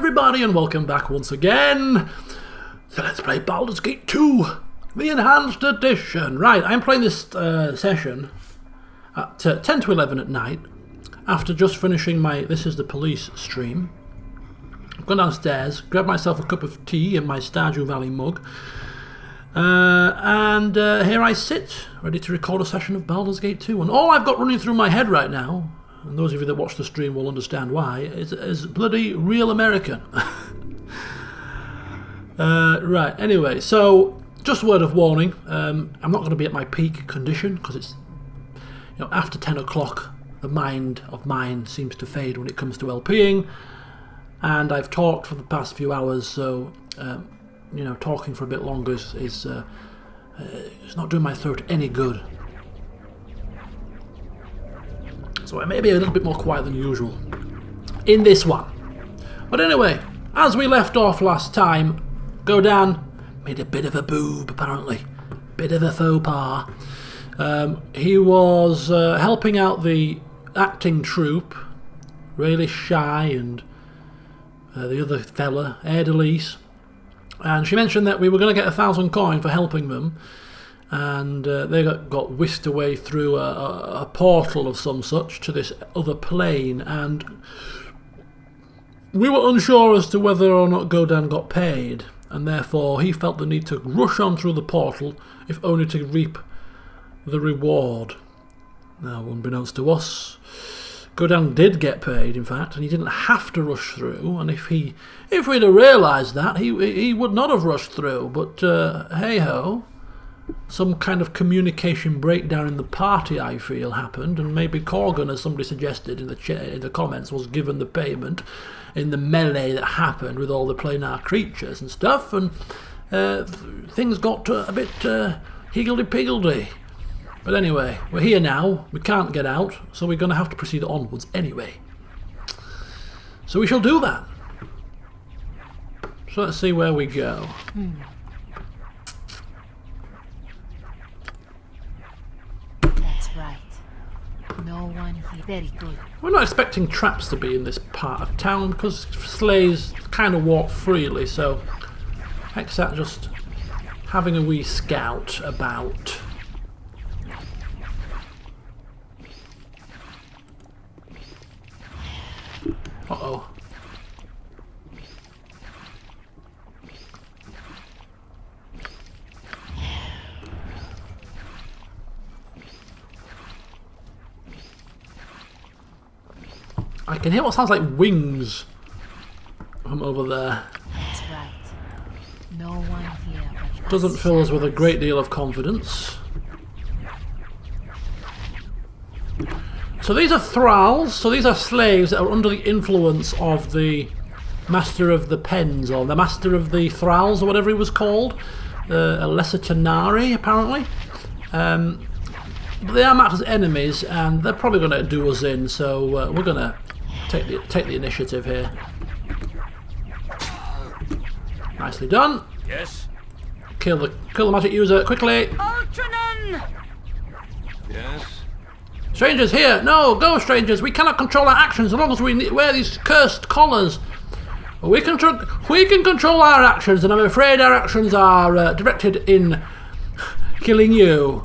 everybody and welcome back once again. So let's play Baldur's Gate 2, the Enhanced Edition. Right, I'm playing this session at 10 to 11 at night after just finishing my This Is the Police stream. I've gone downstairs, grabbed myself a cup of tea in my Stardew Valley mug, and here I sit, ready to record a session of Baldur's Gate 2. And all I've got running through my head right now, and those of you that watch the stream will understand why, is bloody real American. Right, anyway, so just a word of warning, I'm not going to be at my peak condition because it's, after 10 o'clock the mind of mine seems to fade when it comes to LPing, and I've talked for the past few hours, so talking for a bit longer is it's not doing my throat any good. So I may be a little bit more quiet than usual in this one. But anyway, as we left off last time, Godan made a bit of a boob, apparently. Bit of a faux pas. He was helping out the acting troupe, really shy, and the other fella, Elise. And she mentioned that we were going to get 1,000 coin for helping them. And they got whisked away through a portal of some such to this other plane, and we were unsure as to whether or not Godan got paid, and therefore he felt the need to rush on through the portal if only to reap the reward. Now, unbeknownst to us, Godan did get paid, in fact, and he didn't have to rush through, and if we'd have realised that, he would not have rushed through, but hey-ho. Some kind of communication breakdown in the party, I feel, happened, and maybe Corgan, as somebody suggested in the comments, was given the payment in the melee that happened with all the planar creatures and stuff, and things got a bit higgledy-piggledy. But anyway, we're here now, we can't get out, so we're going to have to proceed onwards anyway. So we shall do that. So let's see where we go. No one here. Very good. We're not expecting traps to be in this part of town because sleighs kind of walk freely, so except just having a wee scout about. Uh-oh. I can hear what sounds like wings from over there. That's right. No one here. Doesn't fill us with a great deal of confidence. So these are thralls, so these are slaves that are under the influence of the Master of the Pens, or the Master of the Thralls, or whatever he was called. A lesser Tenari, apparently. But they are marked as enemies, and they're probably going to do us in, so we're going to take the initiative here. Nicely done. Yes. Kill the magic user quickly. Ultranen! Yes. Strangers here! No, go strangers! We cannot control our actions as long as we wear these cursed collars. We can control our actions, and I'm afraid our actions are directed in killing you.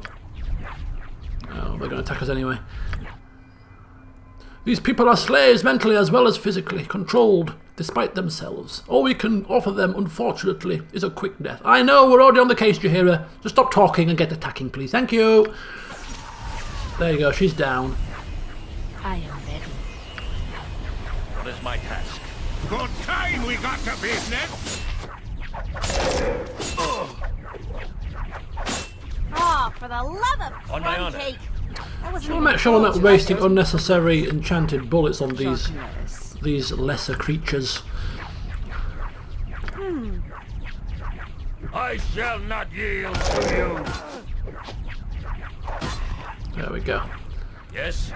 Oh, they're going to attack us anyway. These people are slaves mentally as well as physically, controlled despite themselves. All we can offer them, unfortunately, is a quick death. I know, we're already on the case, Jahira. Just stop talking and get attacking, please. Thank you. There you go, she's down. I am ready. What is my task? Good time we got to business. Oh, for the love of On my crumb honor. cake. That wasn't We'll even make sure we're not close. wasting unnecessary enchanted bullets on Darkness. these lesser creatures. I shall not yield to you. There we go. Yes.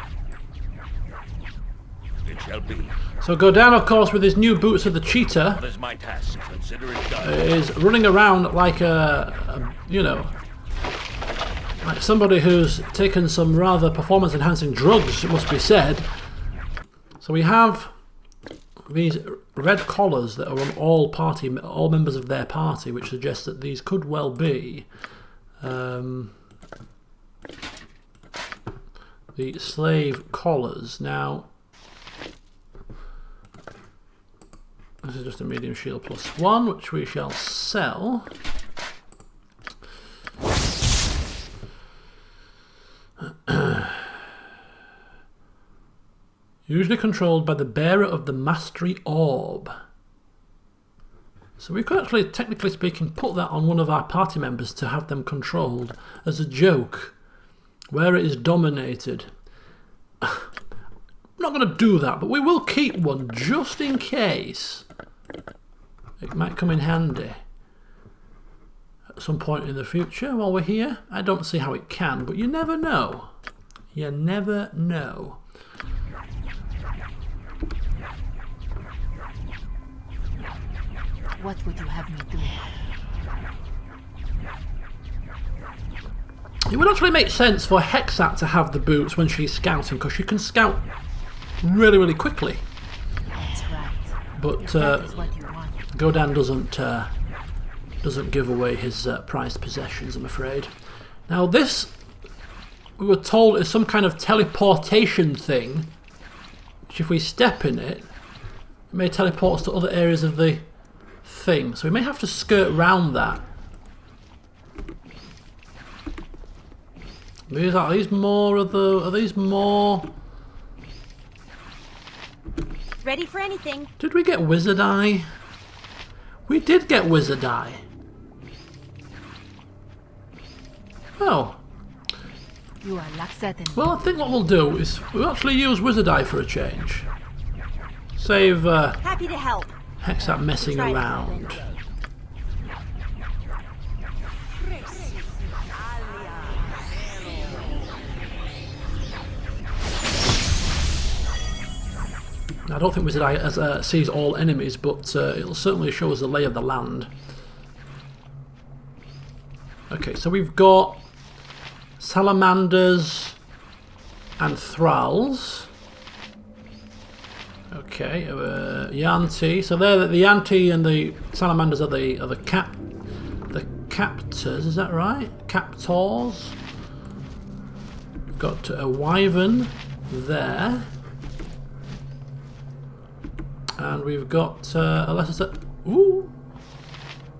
It shall be. So Godan, of course, with his new boots of the cheetah, What is my task? Consider it done. is running around like like somebody who's taken some rather performance-enhancing drugs, it must be said. So we have these red collars that are on all members of their party, which suggests that these could well be the slave collars. Now, this is just a medium shield +1, which we shall sell. Usually controlled by the bearer of the mastery orb. So we could actually, technically speaking, put that on one of our party members to have them controlled as a joke, where it is dominated. I'm not going to do that, but we will keep one just in case. It might come in handy at some point in the future while we're here. I don't see how it can, but you never know. You never know. What would you have me do? It would actually make sense for Hexat to have the boots when she's scouting, because she can scout really, really quickly. That's right. But That is what you want. Godan doesn't give away his prized possessions, I'm afraid. Now this, we were told, is some kind of teleportation thing, which if we step in it, it may teleport us to other areas of the thing. So we may have to skirt round that. Are these more of the... Are these more... Ready for anything. Did we get Wizard Eye? We did get Wizard Eye. Oh. You are Laxatin. Well, I think what we'll do is we'll actually use Wizard Eye for a change. Save Happy to help. Hexat messing Try it. around. I don't think Wizard Eye sees all enemies, but it'll certainly show us the lay of the land. Okay, so we've got salamanders and thralls. Okay, Yanti. So they're the Yanti and the salamanders are the captors. Is that right? Captors. We've got a wyvern there. And we've got ooh,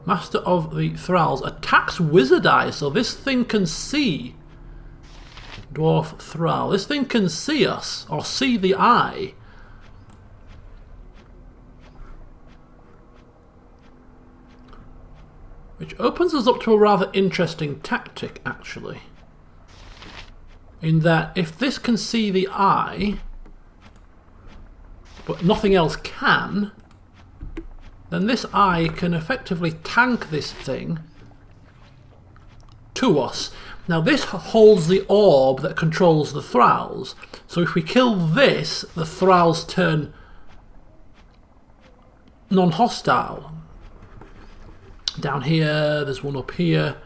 Master of the Thralls attacks Wizard Eye, so this thing can see Dwarf Thrall. This thing can see us, or see the eye. Which opens us up to a rather interesting tactic, actually. In that, if this can see the eye, but nothing else can, then this eye can effectively tank this thing to us. Now this holds the orb that controls the thralls, so if we kill this, the thralls turn non-hostile. Down here, there's one up here,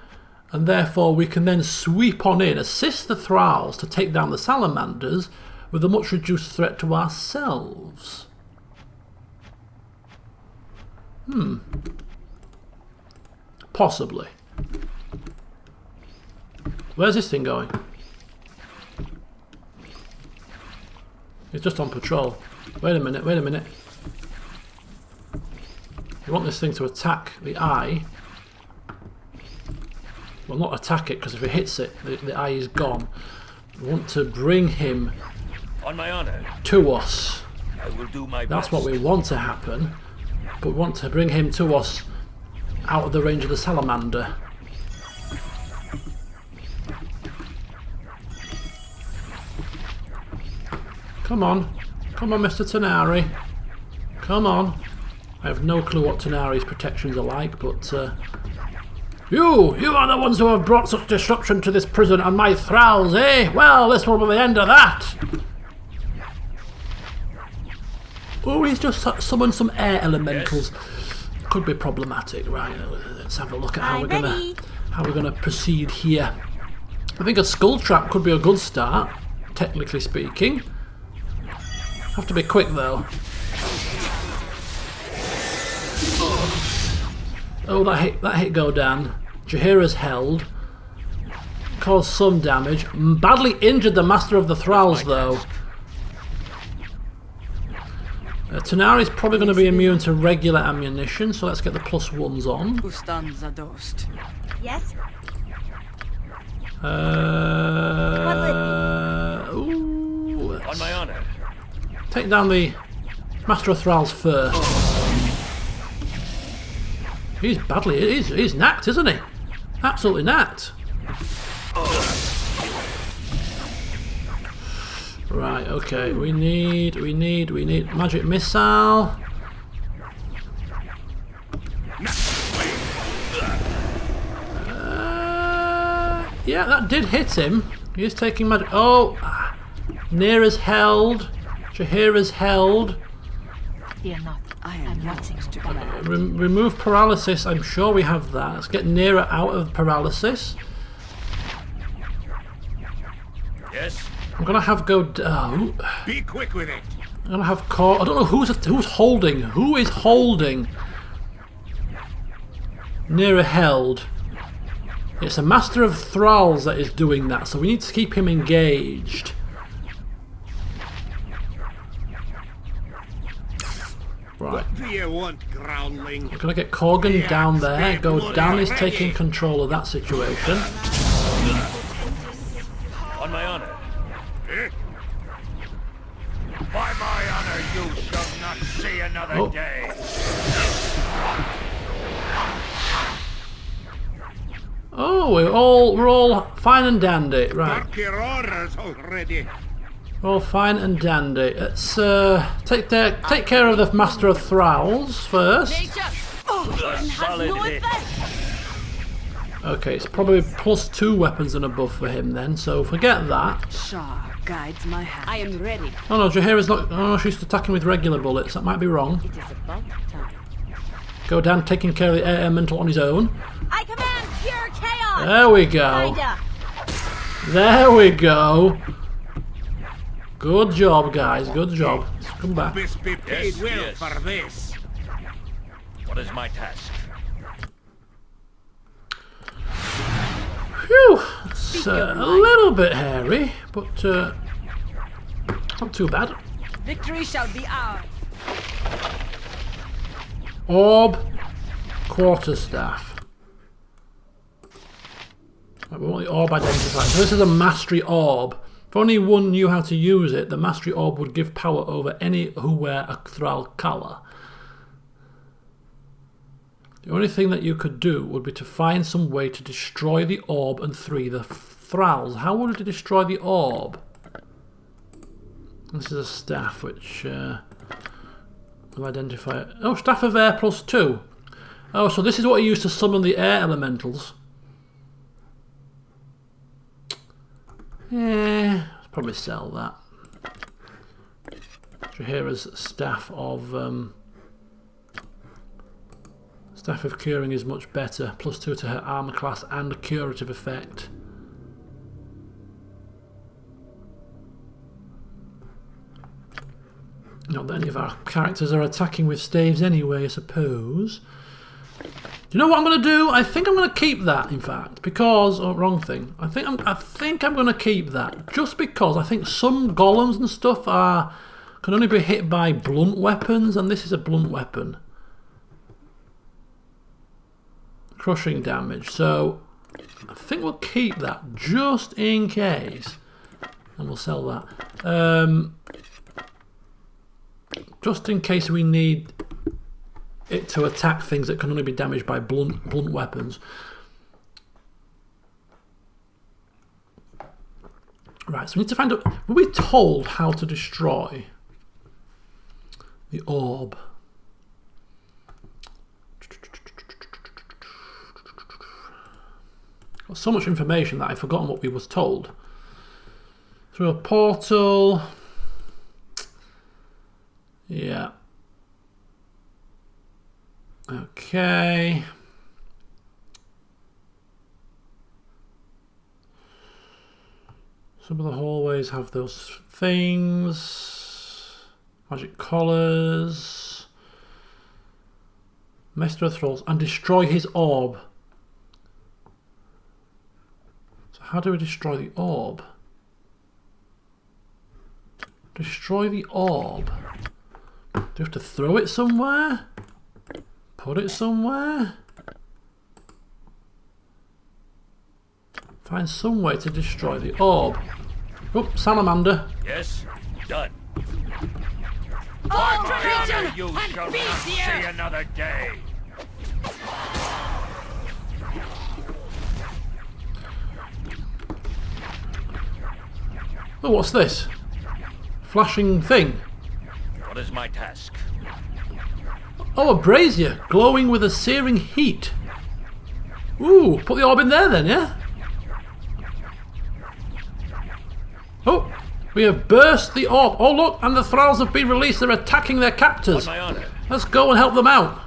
and therefore we can then sweep on in, assist the thralls to take down the salamanders, with a much reduced threat to ourselves. Possibly. Where's this thing going? It's just on patrol. Wait a minute, wait a minute. You want this thing to attack the eye. Well, not attack it, because if it hits it, the eye is gone. We want to bring him On my honor, to us. I will do my That's best. what we want to happen, but we want to bring him to us out of the range of the salamander. Come on, Mr. Tanari. Come on. I have no clue what Tanari's protections are like, but You are the ones who have brought such disruption to this prison and my thralls, eh? Well, this will be the end of that. Oh, he's just summoned some air elementals. Yes. Could be problematic, right? Let's have a look at how we're gonna proceed here. I think a skull trap could be a good start, technically speaking. Have to be quick though. Oh, that hit Godan. Jaheira's held. Caused some damage. Badly injured the Master of the Thralls, though. Tanari's probably going to be immune to regular ammunition, so let's get the +1s on. Yes? Ooh, On my honor. take down the Master of Thralls first. He's he's knacked, isn't he? Absolutely knacked. Right, okay, we need magic missile. Yeah, that did hit him. He is taking magic. Oh, Neera's held. Jaheira's held. Fear not. I am watching to command. Remove paralysis. I'm sure we have that. Let's get Neera out of paralysis. Yes. I'm gonna have Be quick with it. I'm gonna have I don't know who's holding. Who is holding? Neera held. It's a Master of Thralls that is doing that, so we need to keep him engaged. Right. What do you want, groundling? We're gonna get Corgan down there. Godan is taking control of that situation. On my honor. By my honor, you shall not see another day. Oh, we're all fine and dandy, right? Mark your orders already. We're all fine and dandy. Let's take care of the Master of Thralls first. Solid hit. Okay, it's probably +2 weapons and above for him then, so forget that. Shah guides my hand. I am ready. Oh no, Jaheira's not. Oh, she's attacking with regular bullets. That might be wrong. It is about time. Godan taking care of the air elemental on his own. I command pure chaos! There we go. Kinda. There we go. Good job, guys. Good job. Let's come back. Best be paid Yes, well yes. for this. What is my task? Phew. It's a little bit hairy, but not too bad. Victory shall be ours. Orb, quarterstaff. Right, we want the orb identified. So this is a mastery orb. If only one knew how to use it, the mastery orb would give power over any who wear a Thrall collar. The only thing that you could do would be to find some way to destroy the orb and free the Thralls. How would you destroy the orb? This is a staff which will identify it. Oh, staff of air +2. Oh, so this is what you use to summon the air elementals. Yeah, let's probably sell that. Jaheira's staff of curing is much better. +2 to her armor class and a curative effect. Not that any of our characters are attacking with staves anyway, I suppose. Do you know what I'm going to do? I think I'm going to keep that, in fact, because... Oh, wrong thing. I think I'm going to keep that, just because I think some golems and stuff can only be hit by blunt weapons, and this is a blunt weapon. Crushing damage, so I think we'll keep that, just in case. And we'll sell that. Just in case we need it to attack things that can only be damaged by blunt weapons. Right, so we need to find out... Were we told how to destroy the orb? Got so much information that I've forgotten what we was told. Through a portal... Yeah. Okay. Some of the hallways have those things. Magic collars. Master of Thralls, and destroy his orb. So how do we destroy the orb? Destroy the orb. Do we have to throw it somewhere? Put it somewhere? Find some way to destroy the orb. Oh, salamander. Yes, done. By my honor, you shall not see another day. Oh, what's this? Flashing thing. What is my task? Oh, a brazier, glowing with a searing heat. Ooh, put the orb in there then, yeah? Oh, we have burst the orb. Oh, look, and the thralls have been released. They're attacking their captors. On my honor. Let's go and help them out.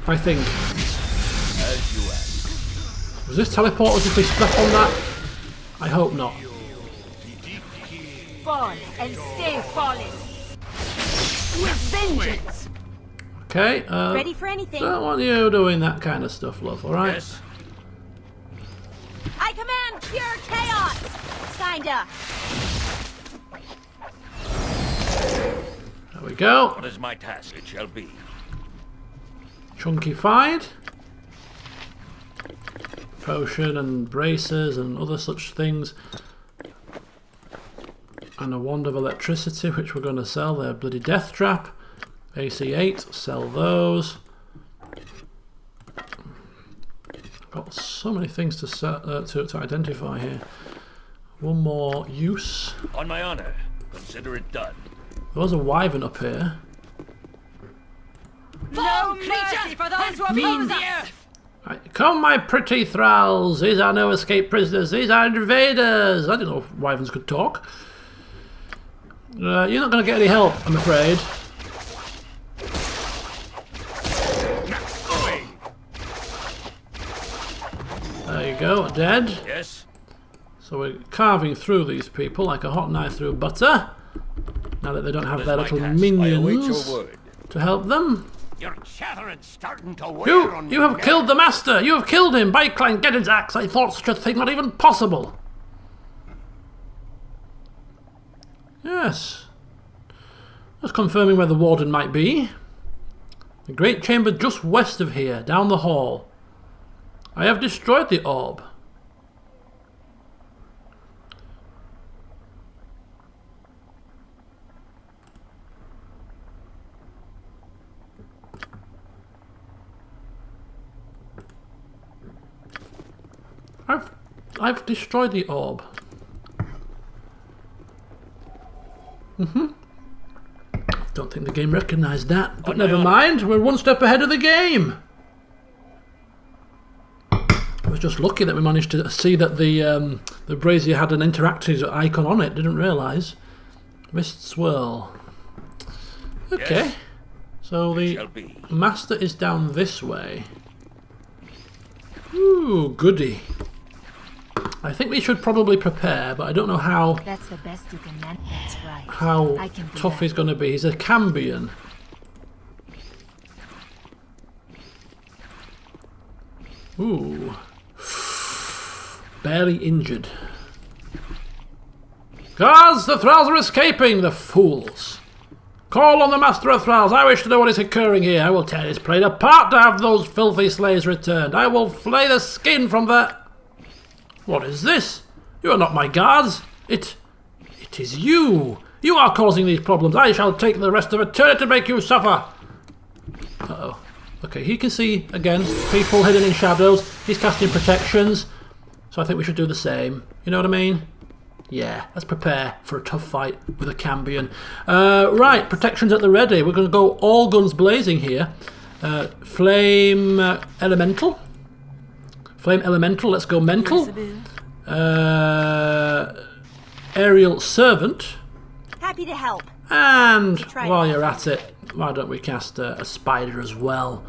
I think. As you ask. Was this teleport or did we step on that? I hope not. Fall and stay falling. With vengeance. Okay, Ready for anything. don't want you doing that kind of stuff, love, alright? Yes. I command pure chaos. Signed up. There we go. What is my task? It shall be. Chunkified. Potion and braces and other such things. And a wand of electricity, which we're going to sell. They're bloody death trap. AC 8, sell those. Got so many things to to identify here. One more use. On my honor. Consider it done. There was a wyvern up here. No mercy for those who oppose us! Right, come, my pretty thralls. These are no escaped prisoners. These are invaders. I didn't know if wyverns could talk. You're not going to get any help, I'm afraid. There you go, dead. Yes. So we're carving through these people like a hot knife through butter. Now that they don't have What is their my little task? I await minions your word. to help them. Your chattering starting to wear on me. You have killed the master! You have killed him! By Clan Geddon's axe! I thought such a thing not even possible! Yes. Just confirming where the warden might be. The great chamber just west of here, down the hall. I have destroyed the orb. I've destroyed the orb. Don't think the game recognised that, but never mind. We're one step ahead of the game. I was just lucky that we managed to see that the brazier had an interactive icon on it. Didn't realise. Mist swirl. Okay. Yes. So It the shall be. master is down this way. Ooh, goody. I think we should probably prepare, but I don't know how That's the best you can manage. That's right. how I can do tough that. he's going to be. He's a Cambion. Ooh. Barely injured. Guards, the thralls are escaping, the fools. Call on the master of thralls. I wish to know what is occurring here. I will tear this plate apart to have those filthy slaves returned. I will flay the skin from their... What is this? You are not my guards. It is you. You are causing these problems. I shall take the rest of eternity to make you suffer. Uh-oh. Okay, he can see, again, people hidden in shadows. He's casting protections. So I think we should do the same. You know what I mean? Yeah, let's prepare for a tough fight with a Cambion. Right, protections at the ready. We're going to go all guns blazing here. Flame Elemental. Flame Elemental, let's go mental. Aerial Servant. Happy to help. And Try while it. you're at it, why don't we cast a spider as well?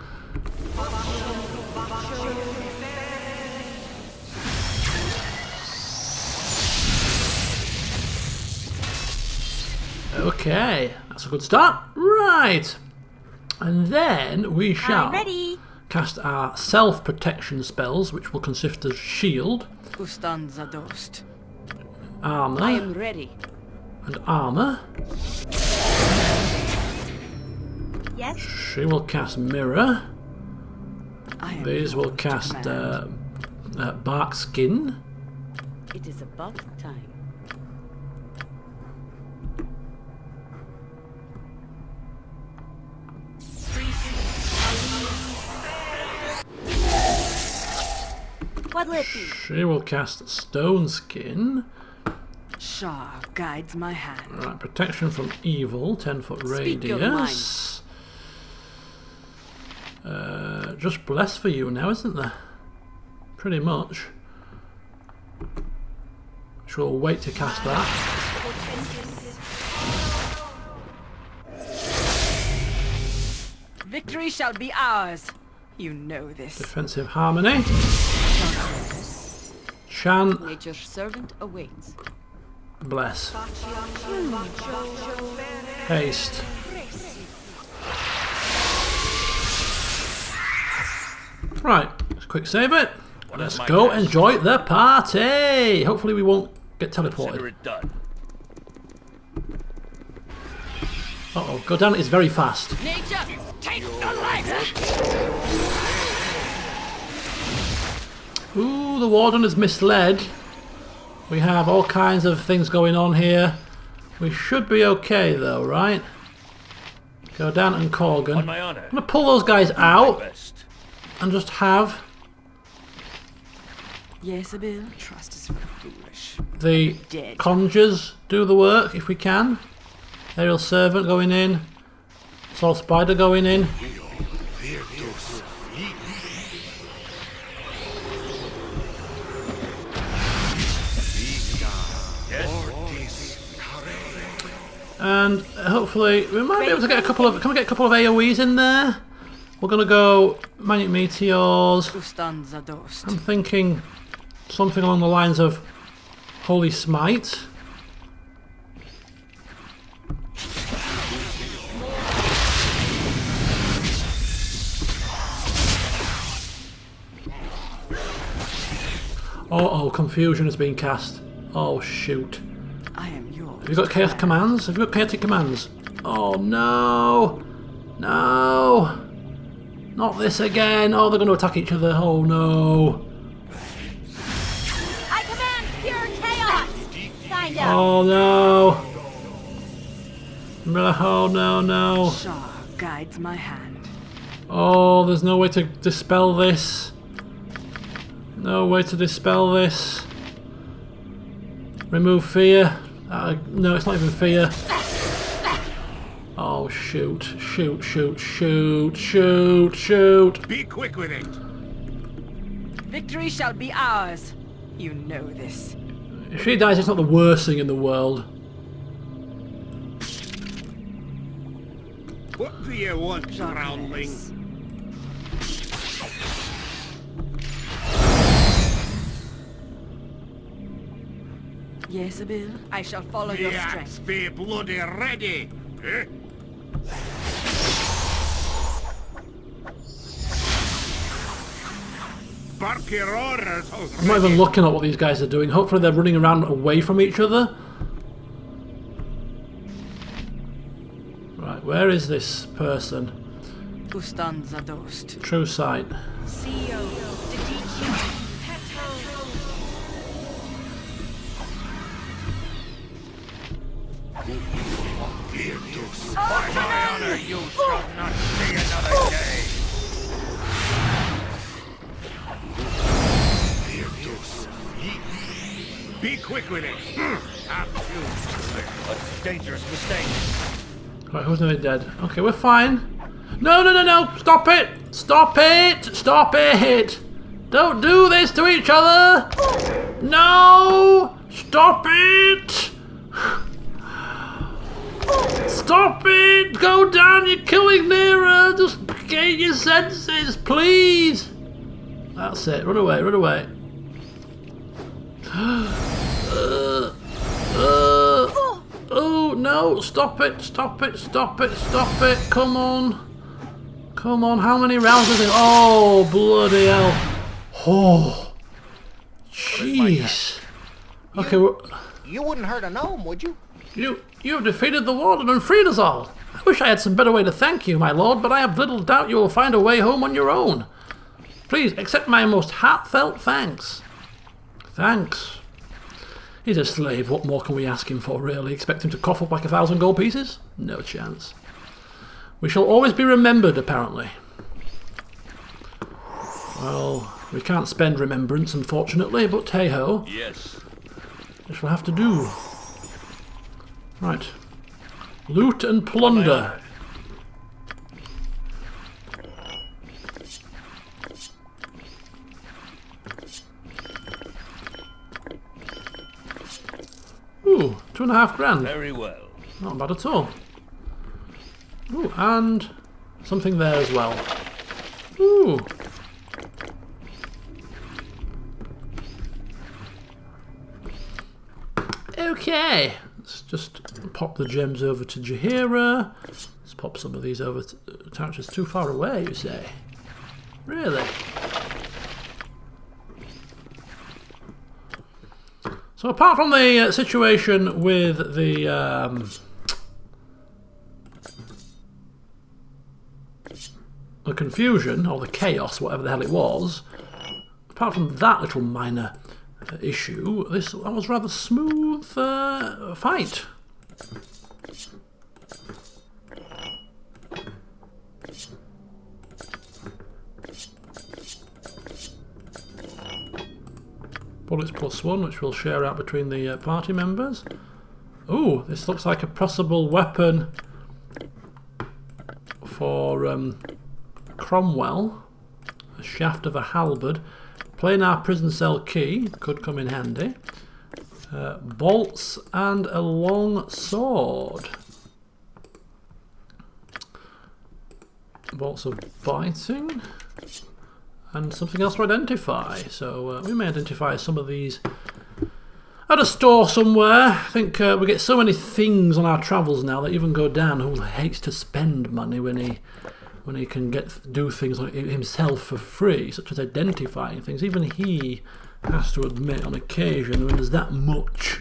Okay, that's a good start. Right. And then we shall I'm ready. cast our self-protection spells, which will consist of shield, Gustand zadost. armour, I am ready. and armour. Yes. She will cast mirror. I am These will yours to cast command. bark skin. It is about time. What'll it be? She will cast stone skin. Shah guides my hand. Right, protection from evil, 10-foot Speak your radius. Just bless for you now, isn't there? Pretty much. She'll wait to cast that. Victory shall be ours. You know this. Defensive harmony. Shan, Nature's servant awaits. bless. Haste. Right, let's quick save it. Let's my go task? enjoy the party. Hopefully we won't get Consider teleported. it done. Uh-oh, Godan is very fast. Nature, take the light! Ooh, the Warden is misled. We have all kinds of things going on here. We should be okay though, right? Godan and Corgan. On my honor. I'm going to pull those guys My out best. and just have Yes, Abil, trust is foolish. the Dead. conjures do the work if we can. Aerial Servant going in. Soul Spider going in. And hopefully we might be able to get a couple of. Can we get a couple of AoEs in there? We're gonna go Manic Meteors. Gustand zadost. I'm thinking something along the lines of Holy Smite. Oh, confusion has been cast. Oh shoot. I am yours. Have you got chaos commands? Have you got chaotic commands? Oh no! No! Not this again! Oh, they're going to attack each other. Oh no! I command pure chaos. Find out. Oh no! Oh no, no! Shah guides my hand. Oh, there's no way to dispel this. No way to dispel this. Remove fear. No, it's not even fear. Oh, shoot. Shoot, shoot, shoot, shoot, shoot. Be quick with it. Victory shall be ours. You know this. If she dies, it's not the worst thing in the world. What do you want, groundling? Darkness. Yes, Abil, I shall follow your The axe strength. be bloody ready. Eh? Bark your orders already. I'm not even looking at what these guys are doing. Hopefully they're running around away from each other. Right, where is this person? Gustand zadost. True sight. CEO. DDQ. By my honor, you shall not see another day. Be quick with it. A dangerous mistake. Right, who's nearly dead? Okay, we're fine. No, no, no, no! Stop it! Stop it! Stop it! Don't do this to each other! No! Stop it! Stop it! Go down! You're killing Nera! Just gain your senses, please! That's it. Run away, run away. Oh no! Stop it! Stop it! Stop it! Stop it! Come on! Come on, how many rounds is it? Oh, bloody hell. Oh, jeez. Okay, You wouldn't hurt a gnome, would you? you've defeated the warden and freed us all. I wish I had some better way to thank you, my lord, but I have little doubt you will find a way home on your own. Please accept my most heartfelt thanks. Thanks. He's a slave. What more can we ask him for, really? Expect him to cough up like 1,000 gold pieces? No chance. We shall always be remembered, apparently. Well, we can't spend remembrance, unfortunately, but hey-ho. Yes. We shall have to do. Right. Loot and plunder. Ooh, 2.5 grand. Very well. Not bad at all. Ooh, and something there as well. Ooh. Okay. Let's just pop the gems over to Jaheira. Let's pop some of these over to Tarch. Too far away, you say? Really? So apart from the situation with the confusion, or the chaos, whatever the hell it was, apart from that little minor issue, that was rather smooth fight. Bullets +1, which we'll share out between the party members. Ooh, this looks like a possible weapon for Cromwell. A shaft of a halberd. Planar prison cell key could come in handy. Bolts and a long sword. Bolts of biting. And something else to identify. So we may identify some of these at a store somewhere. I think we get so many things on our travels now that even Godan, who hates to spend money when he can do things like himself for free, such as identifying things, even he has to admit on occasion when there's that much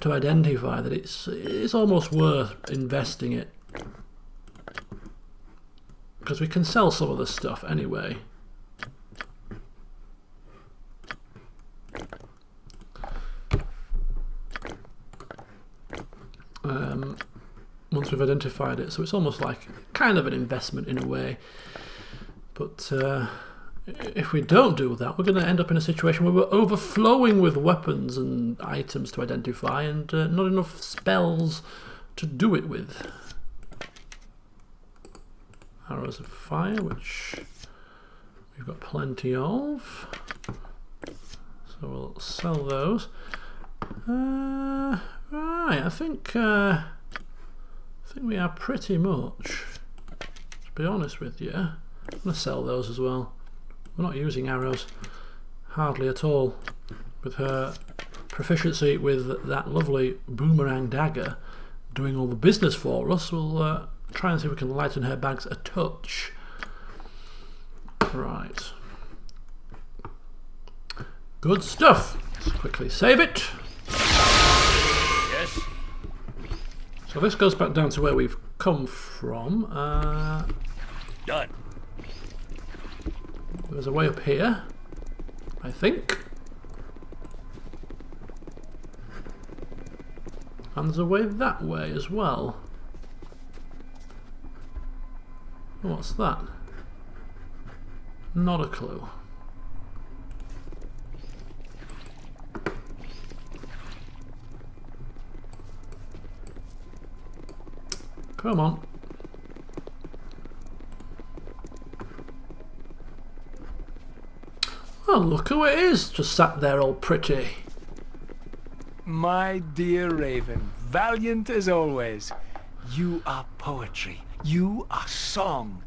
to identify that it's almost worth investing it. Because we can sell some of the stuff anyway. Once we've identified it, so it's almost like kind of an investment in a way, but if we don't do that, we're going to end up in a situation where we're overflowing with weapons and items to identify and not enough spells to do it with. Arrows of fire, which we've got plenty of, so we'll sell those. Right, I think we are pretty much, to be honest with you. I'm going to sell those as well. We're not using arrows hardly at all. With her proficiency with that lovely boomerang dagger doing all the business for us, we'll try and see if we can lighten her bags a touch. Right. Good stuff. Let's quickly save it. Yes. So this goes back down to where we've come from. Done. There's a way up here, I think. And there's a way that way as well. What's that? Not a clue. Come on. Oh, look who it is, just sat there all pretty. My dear Raven, valiant as always. You are poetry. You are song.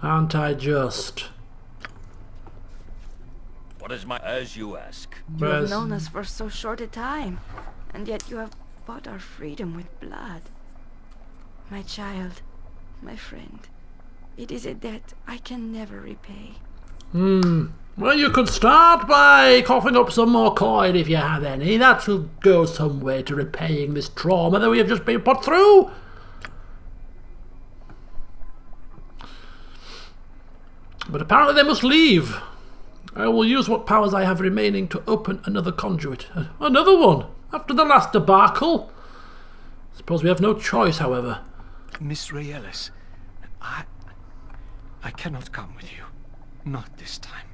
Aren't I just? What is my... As you ask. You have known us for so short a time, and yet you have bought our freedom with blood. My child, my friend, It is a debt I can never repay. Well, you could start by coughing up some more coin if you have any. That will go some way to repaying this trauma that we have just been put through. But apparently they must leave. I will use what powers I have remaining to open another conduit. Another one? After the last debacle? Suppose we have no choice, however. Miss Raelis, I cannot come with you. Not this time.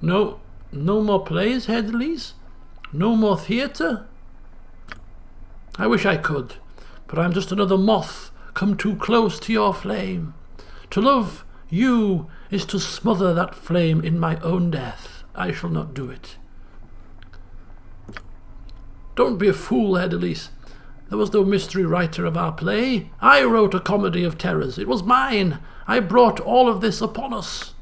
No more plays, Headleys? No more theatre? I wish I could, but I'm just another moth come too close to your flame. To love you is to smother that flame in my own death. I shall not do it. Don't be a fool, Headleys. There was no mystery writer of our play. I wrote a comedy of terrors. It was mine. I brought all of this upon us.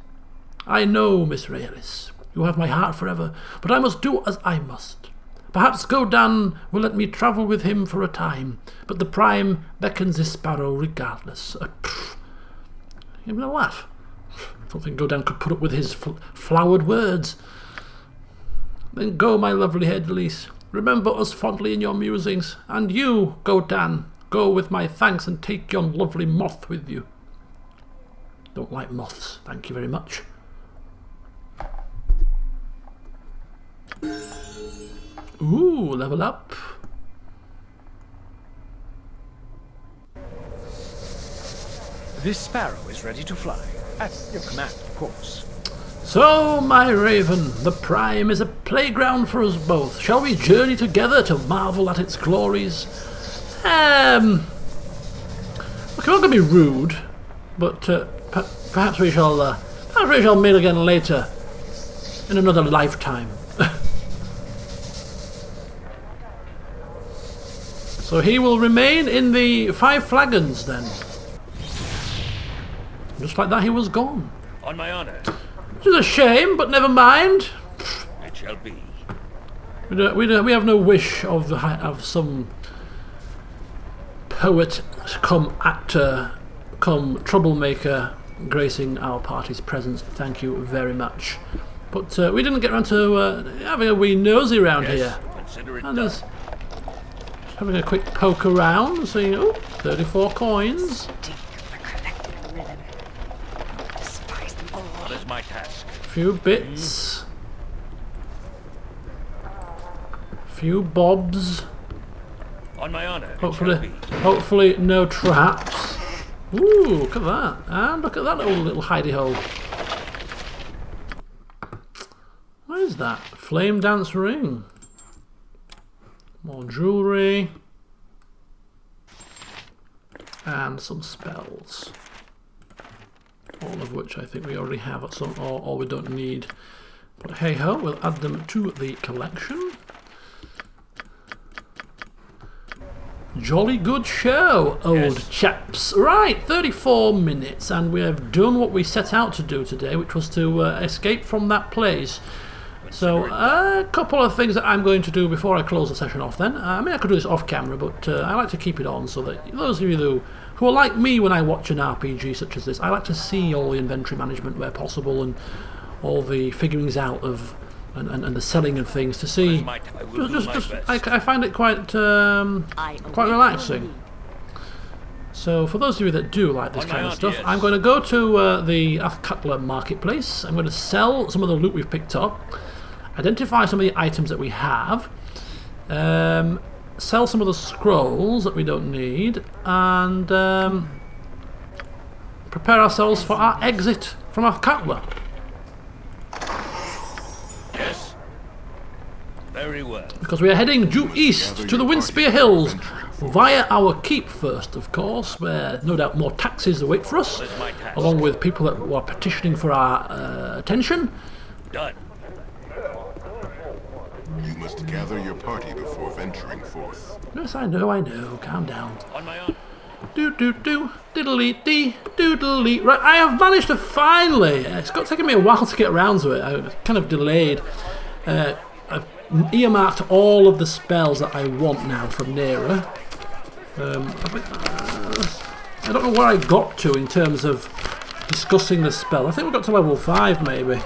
I know, Miss Raelis, you have my heart forever, but I must do as I must. Perhaps Godan will let me travel with him for a time, but the Prime beckons his sparrow regardless. Give me a laugh. I don't think Godan could put up with his flowered words. Then go, my lovely Headleys. Remember us fondly in your musings, and you, Godan, go with my thanks and take yon lovely moth with you. Don't like moths, thank you very much. Ooh, level up. This sparrow is ready to fly. At your command, of course. So, my raven, the Prime is a playground for us both. Shall we journey together to marvel at its glories? Look, I'm not going to be rude, but perhaps we shall meet again later, in another lifetime. So he will remain in the 5 flagons then. Just like that, he was gone. On my honor. Which is a shame, but never mind. It shall be. We have no wish of some poet, come actor, come troublemaker gracing our party's presence. Thank you very much. But we didn't get around to having a wee nosy around here. Consider it And done. just having a quick poke around, seeing, oh, 34 coins. Stink of the collective rhythm. I despise them all. What is my task? Few bits. Few bobs. On my honor. It shall be. Hopefully no traps. Ooh, look at that. And look at that old little hidey hole. What is that? Flame dance ring. More jewellery. And some spells. All of which I think we already have at some, or we don't need. But hey ho, we'll add them to the collection. Jolly good show, old chaps. Right, 34 minutes, and we have done what we set out to do today, which was to escape from that place. So, a couple of things that I'm going to do before I close the session off then. I mean, I could do this off camera, but I like to keep it on so that those of you who are like me when I watch an RPG such as this, I like to see all the inventory management where possible and all the figurings out of and the selling of things to see. I find it quite relaxing. So for those of you that do like this kind of stuff, I'm going to go to the Athkatla marketplace. I'm going to sell some of the loot we've picked up, identify some of the items that we have, sell some of the scrolls that we don't need, and prepare ourselves for our exit from Athkatla. Yes. Very well. Because we are heading due east to the Windspear Hills, via our keep first, of course, where no doubt more taxes await for us, along with people that were petitioning for our attention. Done. You must gather your party before venturing forth. Yes, I know, calm down. On my own. Do-do-do, diddly-dee, doodly. Right, I have managed to finally, it's taken me a while to get around to it, I was kind of delayed. I've earmarked all of the spells that I want now from Nera. I don't know where I got to in terms of discussing the spell. I think we got to level 5 maybe.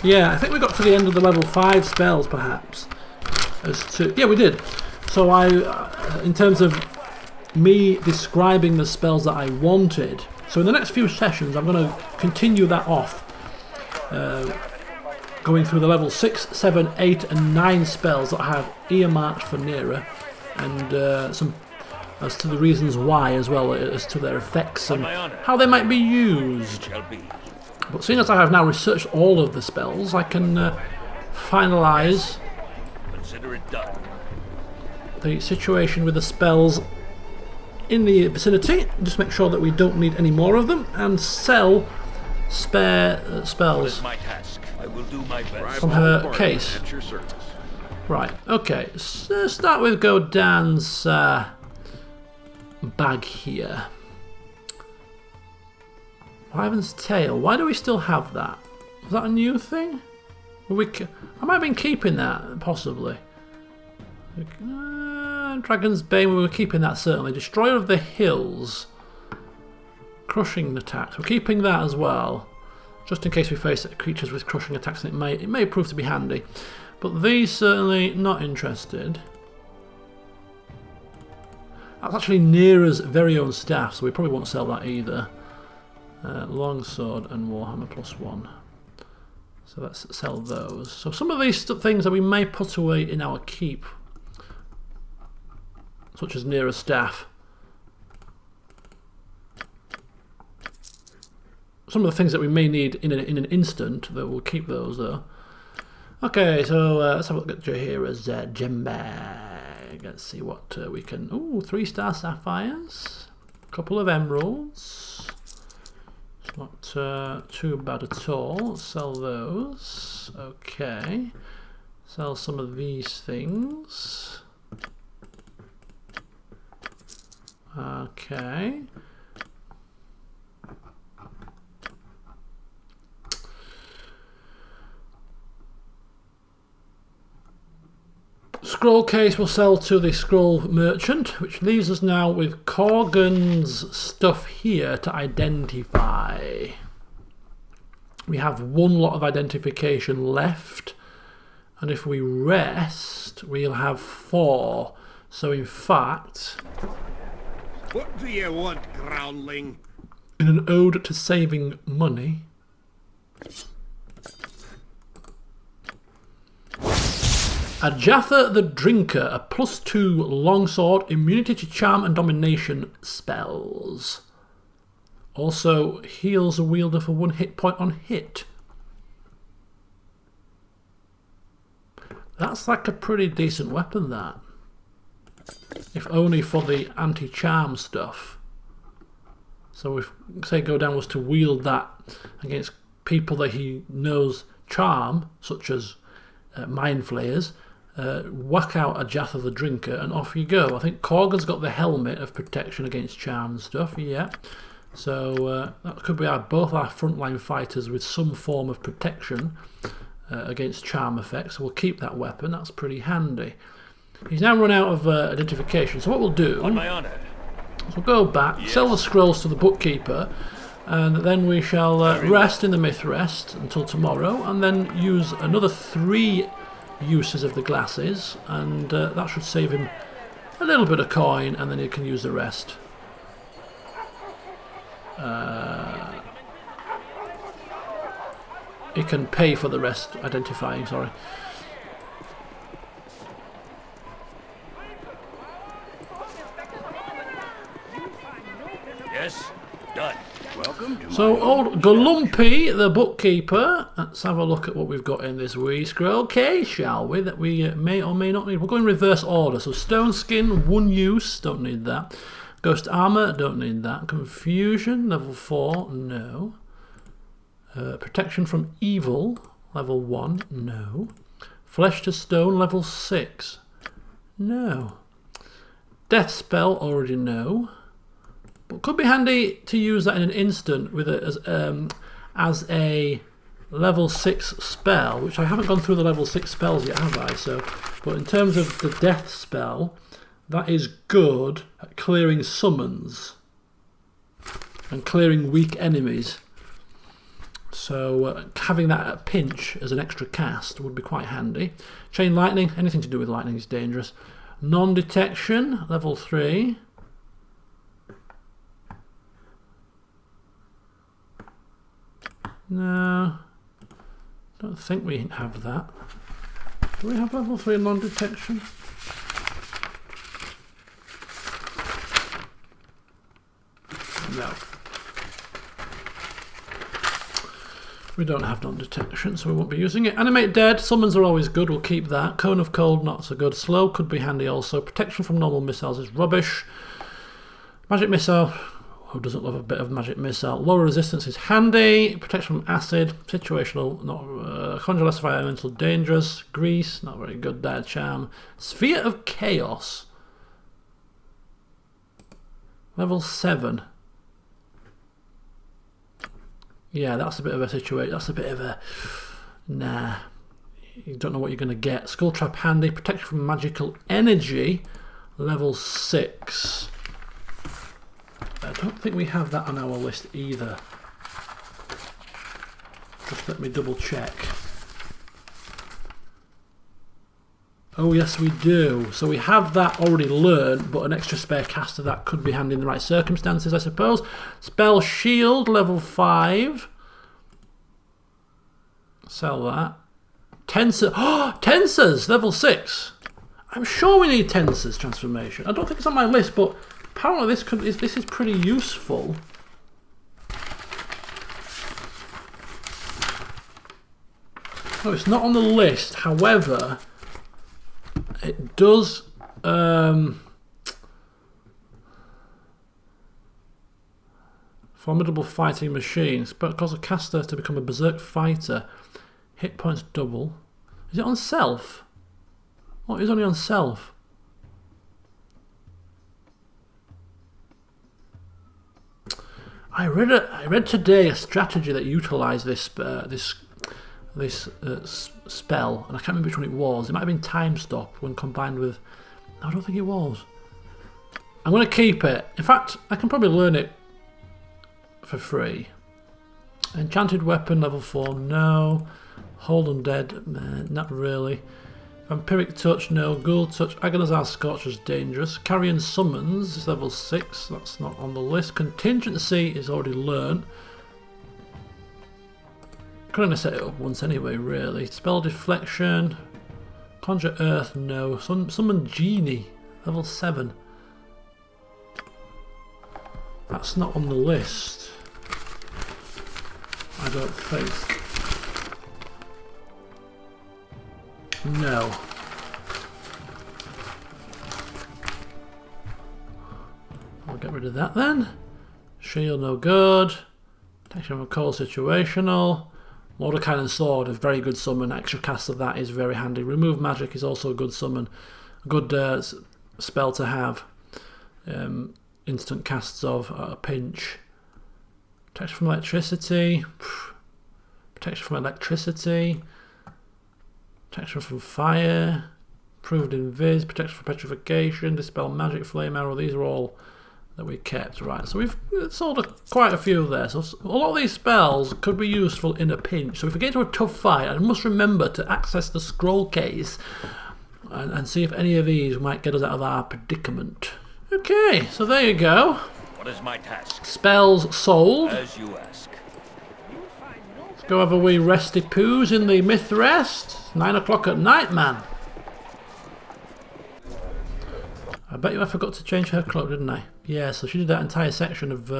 Yeah, I think we got to the end of the level 5 spells perhaps. Yeah, we did. So in terms of me describing the spells that I wanted, so in the next few sessions I'm going to continue that off. Going through the level 6, 7, 8 and 9 spells that I have earmarked for Nera, and some as to the reasons why, as well as to their effects and how they might be used. But seeing as I have now researched all of the spells, I can finalise the situation with the spells in the vicinity, just make sure that we don't need any more of them, and sell spare spells from her case. Right, okay, so start with Godan's bag here. Wyvern's tail, why do we still have that? Was that a new thing? I might have been keeping that, possibly. Dragon's Bane, we were keeping that certainly. Destroyer of the Hills. Crushing attacks, we're keeping that as well. Just in case we face creatures with crushing attacks, and it may prove to be handy. But these certainly not interested. That's actually Nera's very own staff, so we probably won't sell that either. Longsword and Warhammer +1. So let's sell those. So some of these things that we may put away in our keep, such as Nera's staff. Some of the things that we may need in an instant, that we'll keep those though. Okay, so let's have a look at Jaheira's gem bag. Let's see what we can. Ooh, 3-star sapphires, a couple of emeralds. It's not too bad at all. Let's sell those. Okay, sell some of these things. Okay. Scroll case will sell to the scroll merchant, which leaves us now with Corgan's stuff here to identify. We have one lot of identification left, and if we rest, we'll have 4. So in fact, what do you want, groundling? In an ode to saving money, Ajatha the Drinker, a +2 longsword, immunity to charm and domination spells. Also heals a wielder for 1 hit point on hit. That's like a pretty decent weapon, that. If only for the anti-charm stuff. So if, say, Godan was to wield that against people that he knows charm, such as mind flayers, whack out Ajatha the Drinker and off you go. I think Corgan's got the helmet of protection against charm and stuff, yeah. So that could be both our frontline fighters with some form of protection against charm effects. So we'll keep that weapon, that's pretty handy. He's now run out of identification, so what we'll do, on my honor, is we'll go back, sell the scrolls to the bookkeeper, and then we shall rest in the myth rest until tomorrow, and then use another 3 uses of the glasses, and that should save him a little bit of coin, and then he can use the rest. He can pay for the rest identifying, sorry. yes, done. Welcome to So old Galumpy, the bookkeeper, let's have a look at what we've got in this wee scroll case, shall we, that we may or may not need. We'll go in reverse order. So stone skin, 1 use, don't need that. Ghost armor, don't need that. Confusion, level 4, no. Protection from evil, level 1, no. Flesh to stone, level 6, no. Death spell, already no. But could be handy to use that in an instant with it as a level 6 spell, which I haven't gone through the level 6 spells yet, have I? So, but in terms of the death spell, that is good at clearing summons and clearing weak enemies. So having that at a pinch as an extra cast would be quite handy. Chain lightning, anything to do with lightning is dangerous. Non-detection, level 3. No, don't think we have that. Do we have level 3 non-detection? No. We don't have non-detection, so we won't be using it. Animate dead, summons are always good, we'll keep that. Cone of cold, not so good. Slow could be handy also. Protection from normal missiles is rubbish. Magic missile, who doesn't love a bit of magic missile? Lower resistance is handy. Protection from acid, situational, not conjure less fire elemental, dangerous. Grease, not very good. Dire charm. Sphere of chaos, level 7. Yeah, that's a bit of a situation. That's a bit of a nah. You don't know what you're going to get. Skull trap handy. Protection from magical energy, level 6. I don't think we have that on our list either. Just let me double check. Oh yes, we do. So we have that already learned, but an extra spare cast of that could be handy in the right circumstances, I suppose. Spell shield, level 5. Sell that. Tensor. Oh, tensors, level 6. I'm sure we need tensors transformation. I don't think it's on my list, but apparently this is pretty useful. No, it's not on the list. However, it does formidable fighting machines, but cause a caster to become a berserk fighter. Hit points double. Is it on self? Oh, it's only on self. I read today a strategy that utilised this spell, and I can't remember which one it was. It might have been Time Stop when combined with... No, I don't think it was. I'm going to keep it. In fact, I can probably learn it for free. Enchanted weapon, level 4, no. Hold undead, not really. Vampiric touch, no. Ghoul touch, Agonizar Scorch is dangerous. Carrion summons is level 6, that's not on the list. Contingency is already learned. Could only set it up once anyway, really. Spell deflection, conjure earth, no. Summon genie, level 7. That's not on the list, I don't think. No. I'll get rid of that then. Shield, no good. Protection from cold, situational. Mordecai and Sword, a very good summon. Extra cast of that is very handy. Remove magic is also a good summon. A good spell to have. Instant casts of at a pinch. Protection from electricity. Protection from electricity. Protection from fire. Improved invis. Protection from petrification. Dispel magic. Flame arrow. These are all that we kept. Right, so we've sold quite a few there. So a lot of these spells could be useful in a pinch. So if we get into a tough fight, I must remember to access the scroll case and see if any of these might get us out of our predicament. Okay, so there you go. What is my task? Spells sold. As you ask. Let's go have a wee resty poos in the myth rest. 9 o'clock at night, man. I bet you I forgot to change her cloak, didn't I? Yeah, so she did that entire section of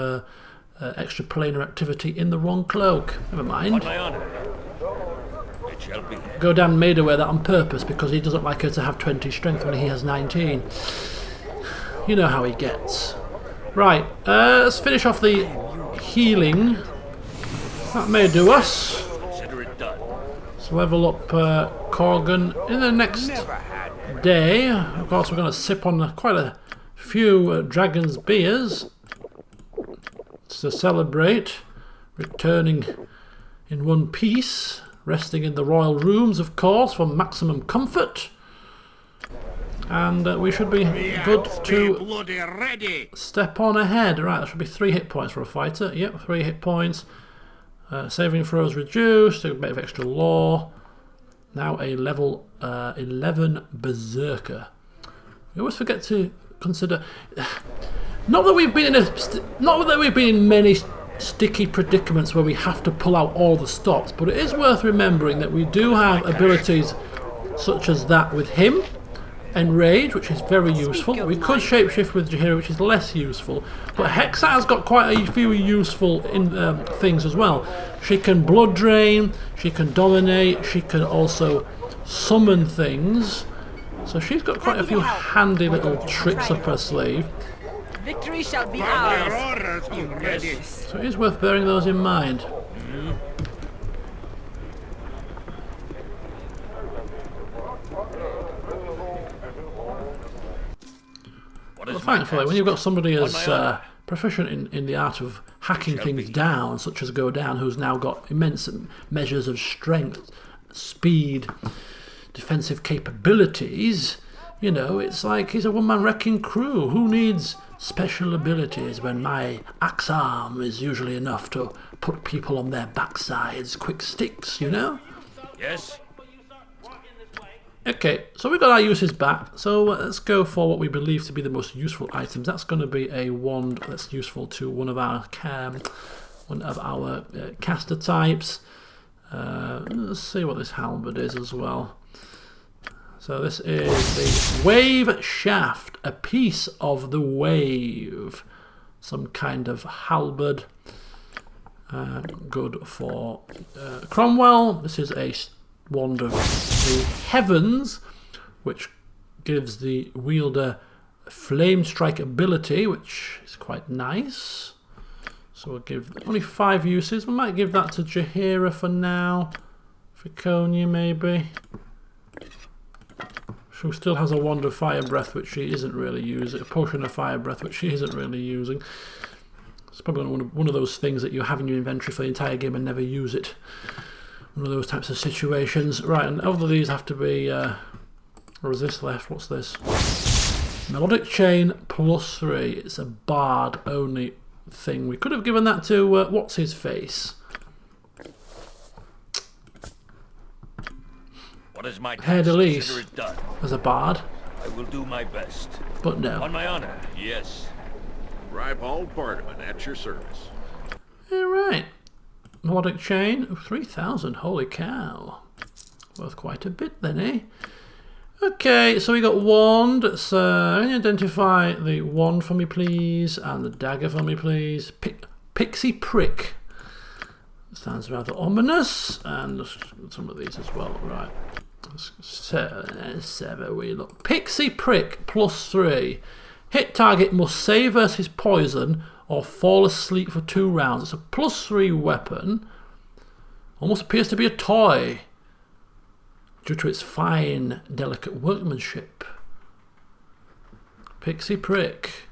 extra planar activity in the wrong cloak. Never mind. On my honor. It shall be. Godan made her wear that on purpose because he doesn't like her to have 20 strength when he has 19. You know how he gets. Right, let's finish off the healing. That may do us. Consider it done. Let's level up Corgan in the next day. Of course, we're going to sip on quite a few dragon's beers to celebrate returning in one piece, resting in the royal rooms, of course, for maximum comfort. And we should be good Be to bloody ready. step on ahead. Right, that should be 3 hit points for a fighter. Yep, 3 hit points. Saving throws reduced, a bit of extra law. Now a level 11 berserker. We always forget to consider. Not that we've been in many sticky predicaments where we have to pull out all the stops, but it is worth remembering that we do have abilities such as that with him. Enrage, which is very useful. We could shapeshift with Jaheira, which is less useful. But Hexa has got quite a few useful things as well. She can blood drain, she can dominate, she can also summon things. So she's got quite a few handy little tricks up her sleeve. Victory shall be Your ours. orders already. So it is worth bearing those in mind. Well, thankfully, when you've got somebody as proficient in the art of hacking things down, such as Godan, who's now got immense measures of strength, speed, defensive capabilities, you know, it's like he's a one-man wrecking crew. Who needs special abilities when my axe arm is usually enough to put people on their backsides, quick sticks, you know? Yes? Okay, so we've got our uses back, so let's go for what we believe to be the most useful items. That's going to be a wand that's useful to one of our caster types. Let's see what this halberd is as well. So this is the Wave Shaft, a piece of the wave. Some kind of halberd. Good for Cromwell. This is a wand of the heavens, which gives the wielder flame strike ability, which is quite nice. So we'll give only 5 uses. We might give that to Jaheira for now. Ficonia maybe. Who still has a wand of fire breath, which she isn't really using. A potion of fire breath, which she isn't really using. It's probably one of those things that you have in your inventory for the entire game and never use it. One of those types of situations. Right, and all of these have to be... or is this left? What's this? Melodic Chain +3. It's a bard only thing. We could have given that to... what's his face? What is my Herr task? Delise Consider it done. as a bard. I will do my best. But no. On my honor, yes. Ribald Bartman at your service. Alright. Melodic Chain, 3,000, holy cow. Worth quite a bit then, eh? Okay, so we got wand. Can you identify the wand for me, please? And the dagger for me, please? Pixie Prick. Sounds rather ominous. And some of these as well, right. Seven, we look. Pixie Prick +3. Hit target must save versus poison or fall asleep for 2 rounds. It's a +3 weapon. Almost appears to be a toy due to its fine, delicate workmanship. Pixie Prick.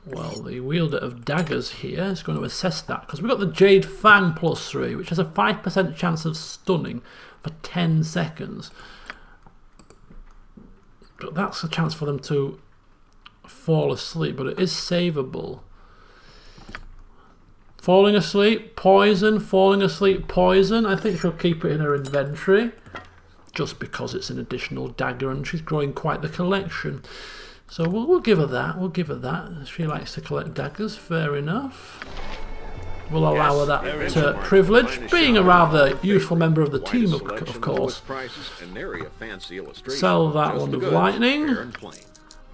Well, the wielder of daggers here is going to assess that, because we've got the Jade Fang +3, which has a 5% chance of stunning for 10 seconds. But that's a chance for them to fall asleep, but it is savable. Falling asleep, poison, falling asleep, poison. I think she'll keep it in her inventory, just because it's an additional dagger and she's growing quite the collection. So we'll give her that, we'll give her that. She likes to collect daggers, fair enough. We'll allow her that privilege, being a rather useful member of the team, of course. Sell that Wand of Lightning.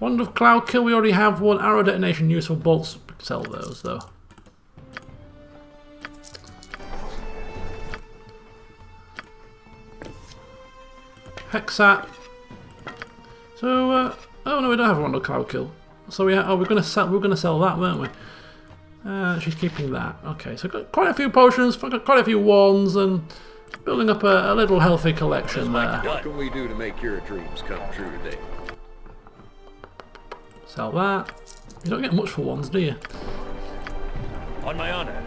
Wand of Cloud Kill, we already have one. Arrow Detonation, useful bolts. Sell those though. Hexat. So, oh no, we don't have a Wand of Cloud Kill. So we're gonna sell that, weren't we? She's keeping that. Okay, so got quite a few potions, got quite a few wands, and building up a little healthy collection there. What can we do to make your dreams come true today? Sell that. You don't get much for wands, do you? On my honor.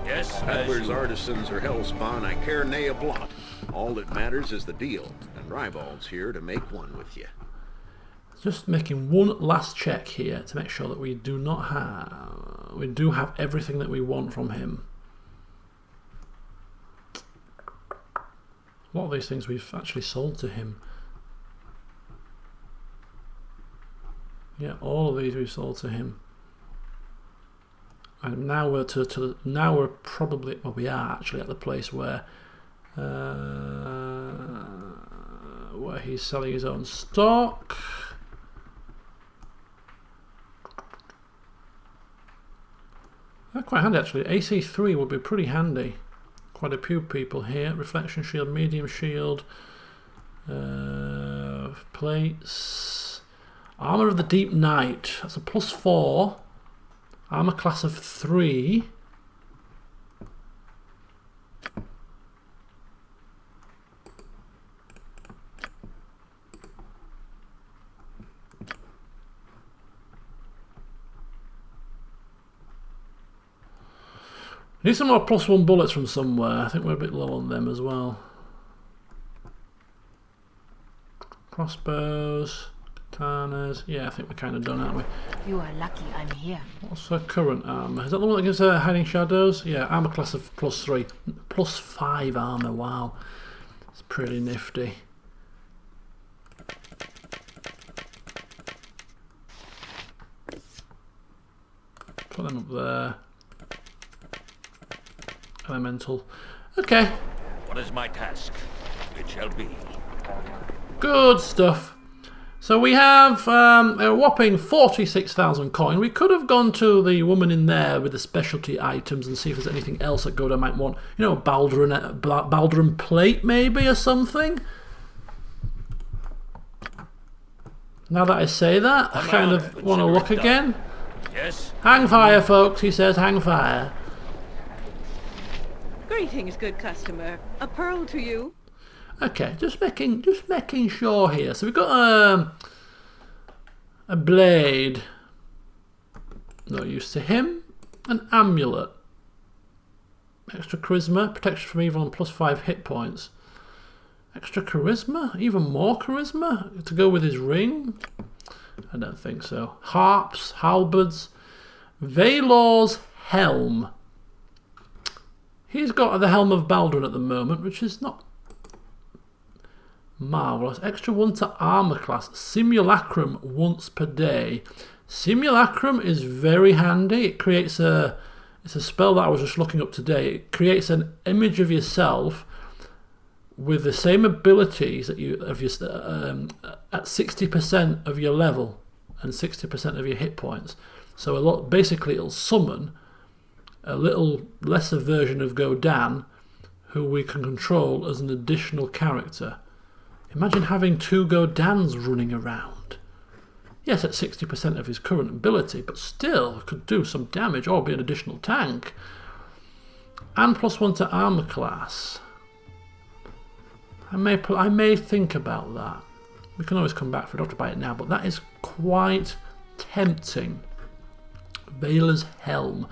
Yes, Peddlers, artisans, or hellspawn, I care nay a blot. All that matters is the deal, and Ribald's here to make one with you. Just making one last check here to make sure that we do have everything that we want from him. A lot of these things we've actually sold to him. Yeah, all of these we've sold to him. And now we're now we're probably, well, we are actually at the place where he's selling his own stock. They're quite handy actually. AC3 would be pretty handy. Quite a few people here. Reflection shield, medium shield, plates. Armor of the Deep Knight. That's a +4. Armor class of 3. Need some more +1 bullets from somewhere. I think we're a bit low on them as well. Crossbows, katanas. Yeah, I think we're kind of done, aren't we? You are lucky I'm here. What's her current armor? Is that the one that gives her hiding shadows? Yeah, armor class of +3. +5 armor, wow. It's pretty nifty. Put them up there. Elemental. Okay. What is my task? It shall be. Good stuff. So we have a whopping 46,000 coin. We could have gone to the woman in there with the specialty items and see if there's anything else that Godan might want. You know, Baldur and plate maybe or something. Now that I say that, I kind of want to look again. Yes. Hang fire, folks. He says, hang fire. Greetings, good customer. A pearl to you. Okay, just making sure here. So we've got a blade. No use to him. An amulet. Extra charisma, protection from evil, and +5 hit points. Extra charisma, even more charisma to go with his ring. I don't think so. Harps, halberds, Valor's helm. He's got the helm of Baldur at the moment, which is not marvellous. Extra 1 to armor class. Simulacrum once per day. Simulacrum is very handy. It creates a... It's a spell that I was just looking up today. It creates an image of yourself with the same abilities that you at 60% of your level and 60% of your hit points. So basically it'll summon a little lesser version of Godan who we can control as an additional character. Imagine having 2 Godans running around. Yes, at 60% of his current ability, but still could do some damage or be an additional tank. And +1 to armor class. I may think about that. We can always come back for it, not to buy it now, but that is quite tempting. Valor's helm.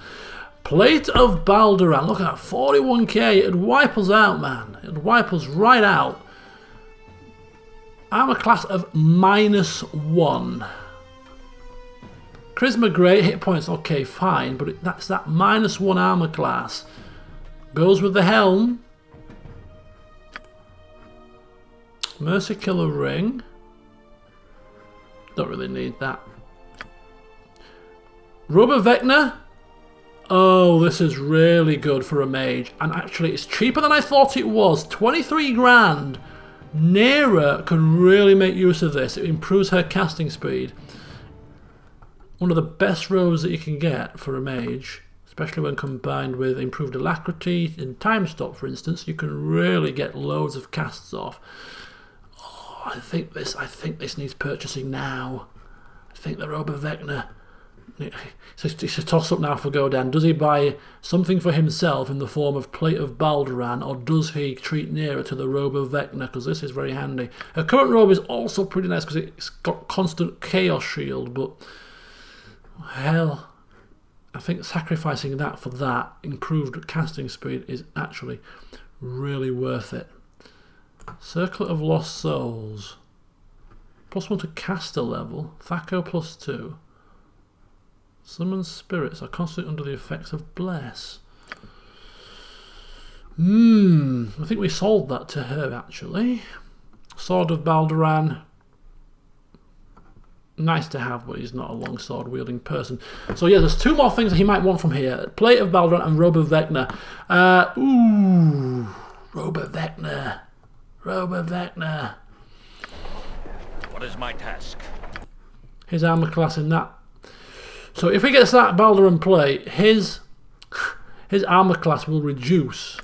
Plate of Baldur. Look at that, 41k. It'd wipe us out, man. It'd wipe us right out. Armor class of -1. Charisma great, hit points okay, fine, but that's that -1 armor class. Goes with the helm. Mercy Killer ring. Don't really need that. Rubber Vecna. Oh, this is really good for a mage. And actually, it's cheaper than I thought it was. 23 grand. Neera can really make use of this. It improves her casting speed. One of the best robes that you can get for a mage, especially when combined with improved alacrity and time stop, for instance. You can really get loads of casts off. Oh, I think this needs purchasing now. I think the Robe of Vecna. It's a toss-up now for Godan. Does he buy something for himself in the form of Plate of Balduran, or does he treat Neera to the Robe of Vecna? Because this is very handy. Her current robe is also pretty nice because it's got constant chaos shield, but hell, I think sacrificing that for that improved casting speed is actually really worth it. Circlet of Lost Souls. +1 to caster level. Thaco +2. Summon spirits are constantly under the effects of bless. I think we sold that to her actually. Sword of Baldur. Nice to have, but he's not a long sword wielding person. So yeah, there's 2 more things that he might want from here. Plate of Baldur and Robe of Vecna. Robe of Vecna. Robe of Vecna. What is my task? His armor class in that. So if he gets that Baldur and plate, his armor class will reduce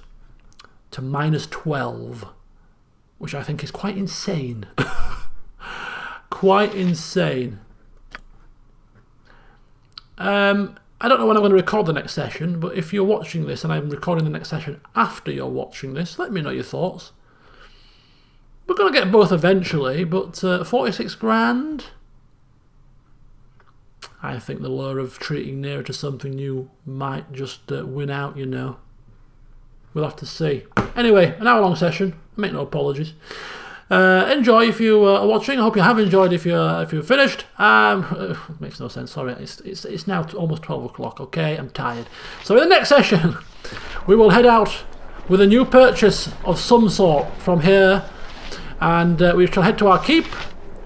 to -12, which I think is quite insane. Quite insane. I don't know when I'm going to record the next session, but if you're watching this and I'm recording the next session after you're watching this, let me know your thoughts. We're going to get both eventually, but 46 grand? I think the lure of treating nearer to something new might just win out, you know. We'll have to see. Anyway, an hour-long session. I make no apologies. Enjoy if you are watching. I hope you have enjoyed if you're finished. It makes no sense. Sorry, it's now almost 12 o'clock. Okay, I'm tired. So in the next session, we will head out with a new purchase of some sort from here, and we shall head to our keep,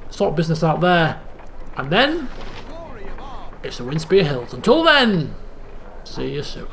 sort business out there, and then it's the Windspear Hills. Until then, see you soon.